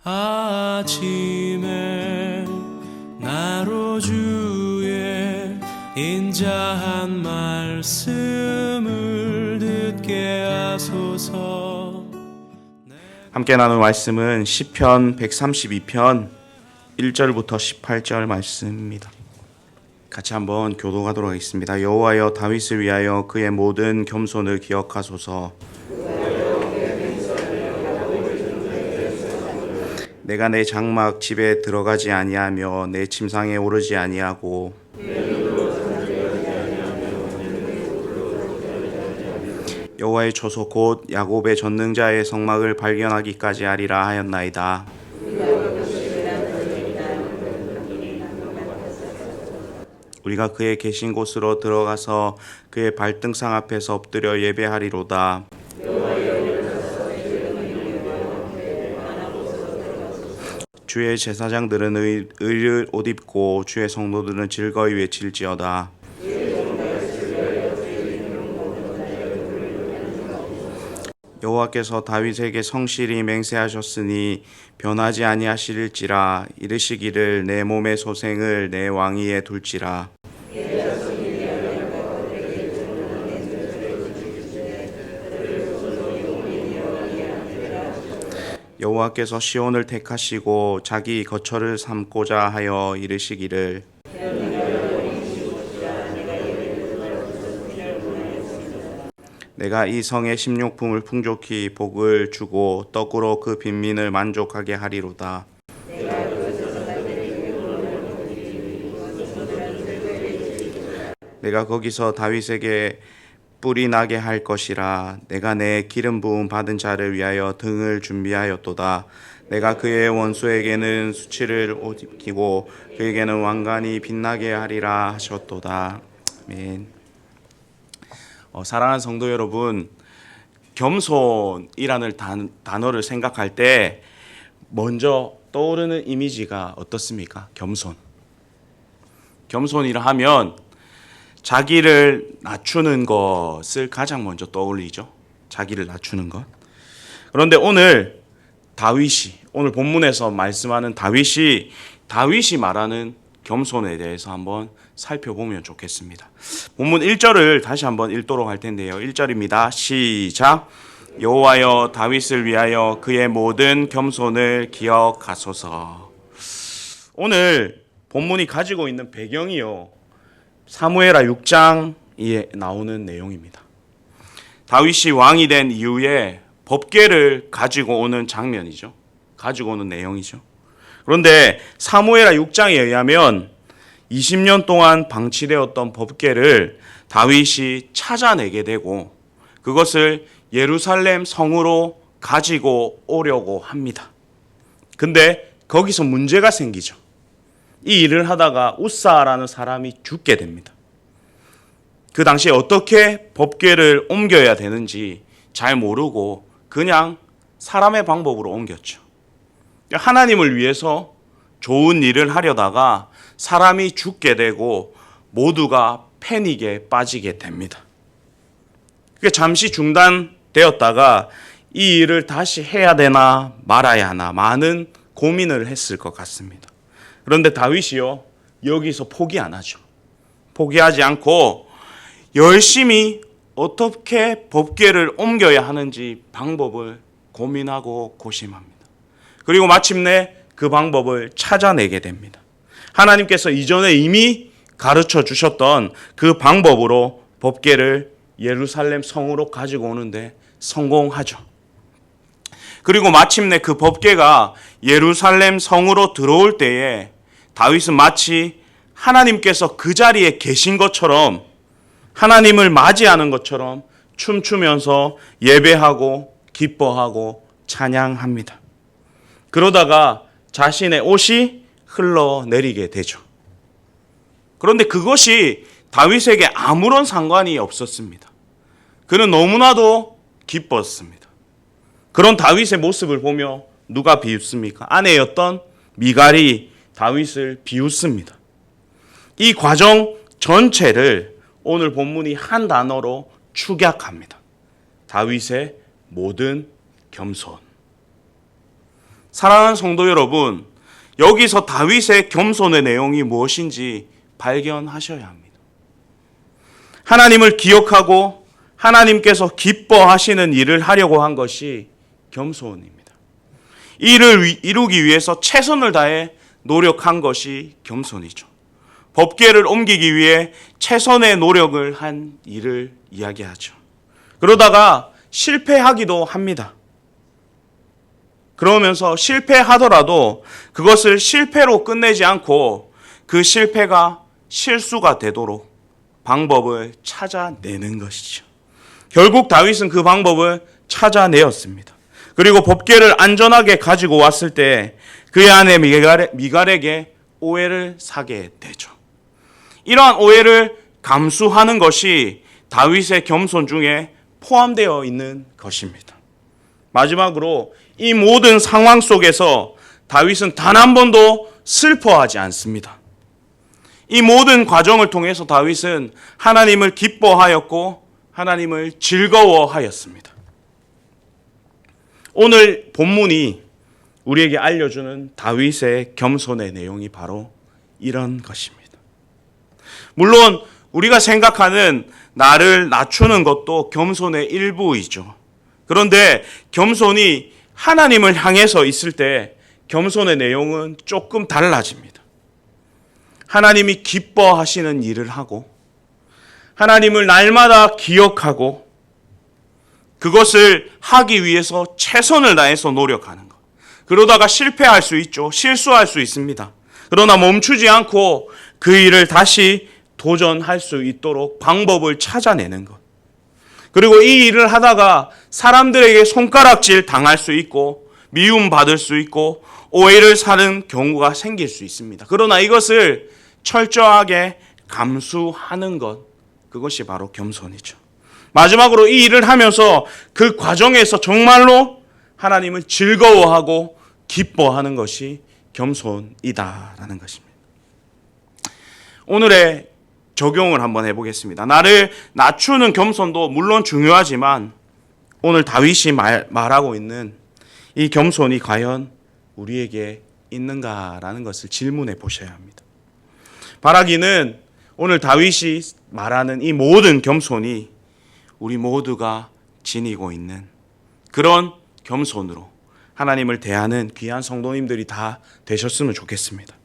아침에 나로 주의 인자한 말씀을 듣게 하소서. 함께 나눌 말씀은 시편 132편 1절부터 18절 말씀입니다. 같이 한번 교독하도록 하겠습니다. 여호와여, 다윗을 위하여 그의 모든 겸손을 기억하소서. 내가 내 장막 집에 들어가지 아니하며 내 침상에 오르지 아니하고 여호와의 초소 곧 야곱의 전능자의 성막을 발견하기까지 하리라 하였나이다. 우리가 그의 계신 곳으로 들어가서 그의 발등상 앞에서 엎드려 예배하리로다. 주의 제사장들은 의를 옷 입고 주의 성도들은 즐거이 외칠지어다. 여호와께서 다윗에게 성실히 맹세하셨으니 변하지 아니하실지라. 이르시기를 내 몸의 소생을 내 왕위에 둘지라. 여호와께서 시온을 택하시고 자기 거처를 삼고자 하여 이르시기를 내가 이 성의 식료품을 풍족히 복을 주고 떡으로 그 빈민을 만족하게 하리로다. 내가 거기서 다윗에게 뿔이 나게 할 것이라. 내가 내 기름 부음 받은 자를 위하여 등을 준비하였도다. 내가 그의 원수에게는 수치를 옷 입히고 그에게는 왕관이 빛나게 하리라 하셨도다. 아멘. 사랑하는 성도 여러분, 겸손이라는 단어를 생각할 때 먼저 떠오르는 이미지가 어떻습니까? 겸손이라 하면 자기를 낮추는 것을 가장 먼저 떠올리죠. 자기를 낮추는 것. 그런데 오늘 본문에서 말씀하는 다윗이 말하는 겸손에 대해서 한번 살펴보면 좋겠습니다. 본문 1절을 다시 한번 읽도록 할 텐데요. 1절입니다. 시작. 여호와여, 다윗을 위하여 그의 모든 겸손을 기억하소서. 오늘 본문이 가지고 있는 배경이요, 사무엘하 6장에 나오는 내용입니다. 다윗이 왕이 된 이후에 법궤를 가지고 오는 장면이죠. 가지고 오는 내용이죠. 그런데 사무엘하 6장에 의하면 20년 동안 방치되었던 법궤를 다윗이 찾아내게 되고 그것을 예루살렘 성으로 가지고 오려고 합니다. 근데 거기서 문제가 생기죠. 이 일을 하다가 우사라는 사람이 죽게 됩니다. 그 당시에 어떻게 법궤를 옮겨야 되는지 잘 모르고 그냥 사람의 방법으로 옮겼죠. 하나님을 위해서 좋은 일을 하려다가 사람이 죽게 되고 모두가 패닉에 빠지게 됩니다. 그게 잠시 중단되었다가 이 일을 다시 해야 되나 말아야 하나 많은 고민을 했을 것 같습니다. 그런데 다윗이요, 여기서 포기 안 하죠. 포기하지 않고 열심히 어떻게 법궤를 옮겨야 하는지 방법을 고민하고 고심합니다. 그리고 마침내 그 방법을 찾아내게 됩니다. 하나님께서 이전에 이미 가르쳐 주셨던 그 방법으로 법궤를 예루살렘 성으로 가지고 오는데 성공하죠. 그리고 마침내 그 법궤가 예루살렘 성으로 들어올 때에 다윗은 마치 하나님께서 그 자리에 계신 것처럼, 하나님을 맞이하는 것처럼 춤추면서 예배하고 기뻐하고 찬양합니다. 그러다가 자신의 옷이 흘러내리게 되죠. 그런데 그것이 다윗에게 아무런 상관이 없었습니다. 그는 너무나도 기뻤습니다. 그런 다윗의 모습을 보며 누가 비웃습니까? 아내였던 미갈이 다윗을 비웃습니다. 이 과정 전체를 오늘 본문이 한 단어로 축약합니다. 다윗의 모든 겸손. 사랑하는 성도 여러분, 여기서 다윗의 겸손의 내용이 무엇인지 발견하셔야 합니다. 하나님을 기억하고 하나님께서 기뻐하시는 일을 하려고 한 것이 겸손입니다. 이 일을 이루기 위해서 최선을 다해 노력한 것이 겸손이죠. 법궤를 옮기기 위해 최선의 노력을 한 일을 이야기하죠. 그러다가 실패하기도 합니다. 그러면서 실패하더라도 그것을 실패로 끝내지 않고 그 실패가 실수가 되도록 방법을 찾아내는 것이죠. 결국 다윗은 그 방법을 찾아내었습니다. 그리고 법궤를 안전하게 가지고 왔을 때 그의 아내 미갈에게 오해를 사게 되죠. 이러한 오해를 감수하는 것이 다윗의 겸손 중에 포함되어 있는 것입니다. 마지막으로 이 모든 상황 속에서 다윗은 단 한 번도 슬퍼하지 않습니다. 이 모든 과정을 통해서 다윗은 하나님을 기뻐하였고 하나님을 즐거워하였습니다. 오늘 본문이 우리에게 알려주는 다윗의 겸손의 내용이 바로 이런 것입니다. 물론 우리가 생각하는 나를 낮추는 것도 겸손의 일부이죠. 그런데 겸손이 하나님을 향해서 있을 때 겸손의 내용은 조금 달라집니다. 하나님이 기뻐하시는 일을 하고 하나님을 날마다 기억하고 그것을 하기 위해서 최선을 다해서 노력하는 것. 그러다가 실패할 수 있죠. 실수할 수 있습니다. 그러나 멈추지 않고 그 일을 다시 도전할 수 있도록 방법을 찾아내는 것. 그리고 이 일을 하다가 사람들에게 손가락질 당할 수 있고 미움받을 수 있고 오해를 사는 경우가 생길 수 있습니다. 그러나 이것을 철저하게 감수하는 것, 그것이 바로 겸손이죠. 마지막으로 이 일을 하면서 그 과정에서 정말로 하나님을 즐거워하고 기뻐하는 것이 겸손이다라는 것입니다. 오늘의 적용을 한번 해보겠습니다. 나를 낮추는 겸손도 물론 중요하지만 오늘 다윗이 말하고 있는 이 겸손이 과연 우리에게 있는가라는 것을 질문해 보셔야 합니다. 바라기는 오늘 다윗이 말하는 이 모든 겸손이 우리 모두가 지니고 있는 그런 겸손으로 하나님을 대하는 귀한 성도님들이 다 되셨으면 좋겠습니다.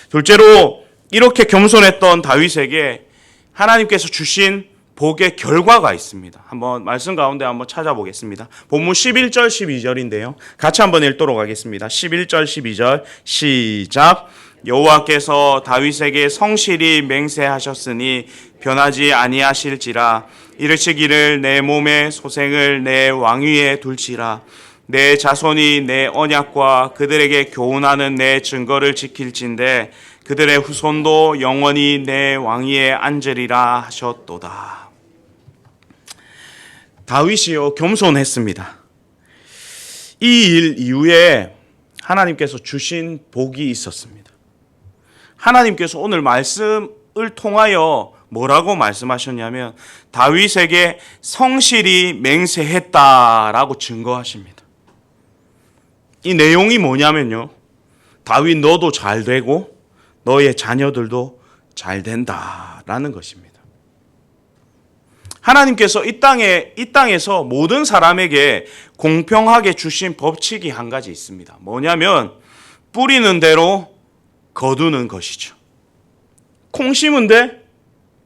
둘째로 이렇게 겸손했던 다윗에게 하나님께서 주신 복의 결과가 있습니다. 한번 말씀 가운데 한번 찾아보겠습니다. 본문 11절 12절인데요. 같이 한번 읽도록 하겠습니다. 11절 12절 시작. 여호와께서 다윗에게 성실히 맹세하셨으니 변하지 아니하실지라. 이르시기를 내 몸의 소생을 내 왕위에 둘지라. 내 자손이 내 언약과 그들에게 교훈하는 내 증거를 지킬진대 그들의 후손도 영원히 내 왕위에 앉으리라 하셨도다. 다윗이요 겸손했습니다. 이 일 이후에 하나님께서 주신 복이 있었습니다. 하나님께서 오늘 말씀을 통하여 뭐라고 말씀하셨냐면 다윗에게 성실히 맹세했다라고 증거하십니다. 이 내용이 뭐냐면요. 다윗 너도 잘 되고 너의 자녀들도 잘 된다라는 것입니다. 하나님께서 이 땅에서 모든 사람에게 공평하게 주신 법칙이 한 가지 있습니다. 뭐냐면 뿌리는 대로 거두는 것이죠. 콩 심은 데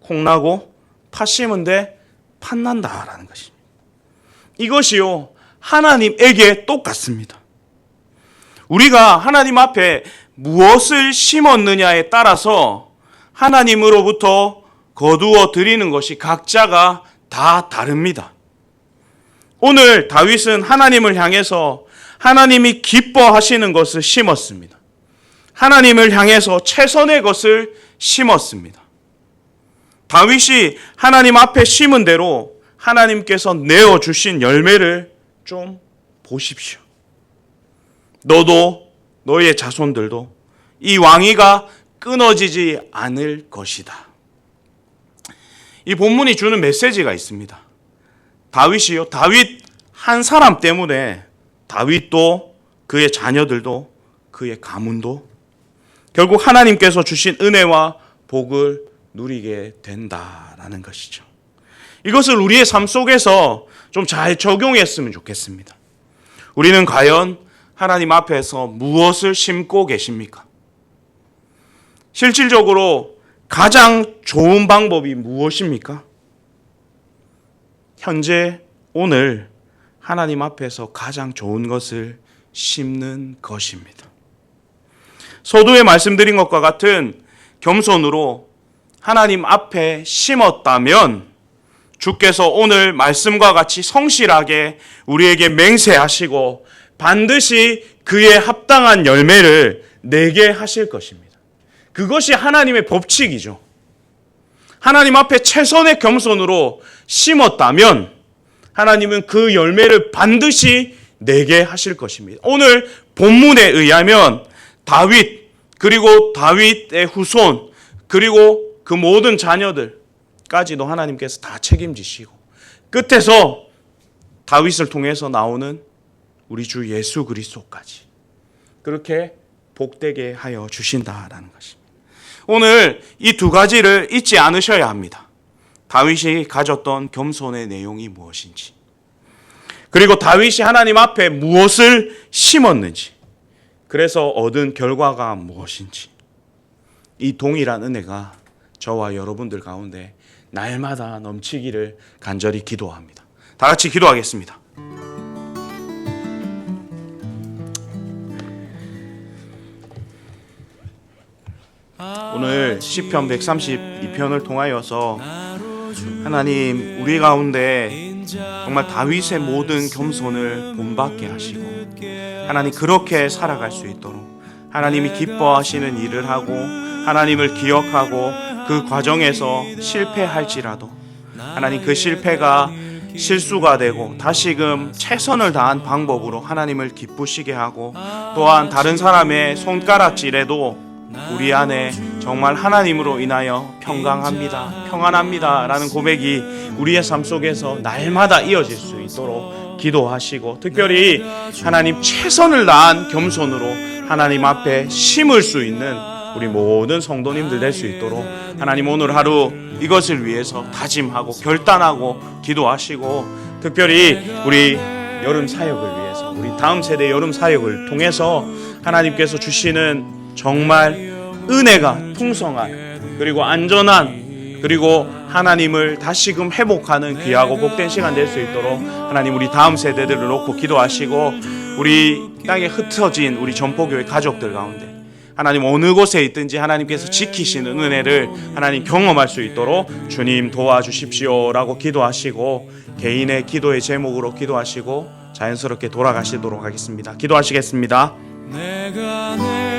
콩 나고 팥 심은 데 팥 난다라는 것입니다. 이것이요 하나님에게 똑같습니다. 우리가 하나님 앞에 무엇을 심었느냐에 따라서 하나님으로부터 거두어 드리는 것이 각자가 다 다릅니다. 오늘 다윗은 하나님을 향해서 하나님이 기뻐하시는 것을 심었습니다. 하나님을 향해서 최선의 것을 심었습니다. 다윗이 하나님 앞에 심은 대로 하나님께서 내어주신 열매를 좀 보십시오. 너도 너의 자손들도 이 왕위가 끊어지지 않을 것이다. 이 본문이 주는 메시지가 있습니다. 다윗이요, 다윗 한 사람 때문에 다윗도 그의 자녀들도, 그의 가문도 결국 하나님께서 주신 은혜와 복을 누리게 된다라는 것이죠. 이것을 우리의 삶 속에서 좀 잘 적용했으면 좋겠습니다. 우리는 과연 하나님 앞에서 무엇을 심고 계십니까? 실질적으로 가장 좋은 방법이 무엇입니까? 현재 오늘 하나님 앞에서 가장 좋은 것을 심는 것입니다. 서두에 말씀드린 것과 같은 겸손으로 하나님 앞에 심었다면 주께서 오늘 말씀과 같이 성실하게 우리에게 맹세하시고 반드시 그에 합당한 열매를 내게 하실 것입니다. 그것이 하나님의 법칙이죠. 하나님 앞에 최선의 겸손으로 심었다면 하나님은 그 열매를 반드시 내게 하실 것입니다. 오늘 본문에 의하면 다윗, 그리고 다윗의 후손, 그리고 그 모든 자녀들까지도 하나님께서 다 책임지시고 끝에서 다윗을 통해서 나오는 우리 주 예수 그리스도까지 그렇게 복되게 하여 주신다라는 것입니다. 오늘 이 두 가지를 잊지 않으셔야 합니다. 다윗이 가졌던 겸손의 내용이 무엇인지, 그리고 다윗이 하나님 앞에 무엇을 심었는지, 그래서 얻은 결과가 무엇인지, 이 동일한 은혜가 저와 여러분들 가운데 날마다 넘치기를 간절히 기도합니다. 다 같이 기도하겠습니다. 오늘 시편 132편을 통하여서 하나님 우리 가운데 정말 다윗의 모든 겸손을 본받게 하시고 하나님 그렇게 살아갈 수 있도록 하나님이 기뻐하시는 일을 하고 하나님을 기억하고 그 과정에서 실패할지라도 하나님 그 실패가 실수가 되고 다시금 최선을 다한 방법으로 하나님을 기쁘시게 하고 또한 다른 사람의 손가락질에도 우리 안에 정말 하나님으로 인하여 평강합니다, 평안합니다 라는 고백이 우리의 삶 속에서 날마다 이어질 수 있도록 기도하시고 특별히 하나님 최선을 다한 겸손으로 하나님 앞에 심을 수 있는 우리 모든 성도님들 될 수 있도록 하나님 오늘 하루 이것을 위해서 다짐하고 결단하고 기도하시고 특별히 우리 여름 사역을 위해서 우리 다음 세대 여름 사역을 통해서 하나님께서 주시는 정말 은혜가 풍성한 그리고 안전한 그리고 하나님을 다시금 회복하는 귀하고 복된 시간 될 수 있도록 하나님 우리 다음 세대들을 놓고 기도하시고 우리 땅에 흩어진 우리 전포교회 가족들 가운데 하나님 어느 곳에 있든지 하나님께서 지키시는 은혜를 하나님 경험할 수 있도록 주님 도와주십시오라고 기도하시고 개인의 기도의 제목으로 기도하시고 자연스럽게 돌아가시도록 하겠습니다. 기도하시겠습니다. 내가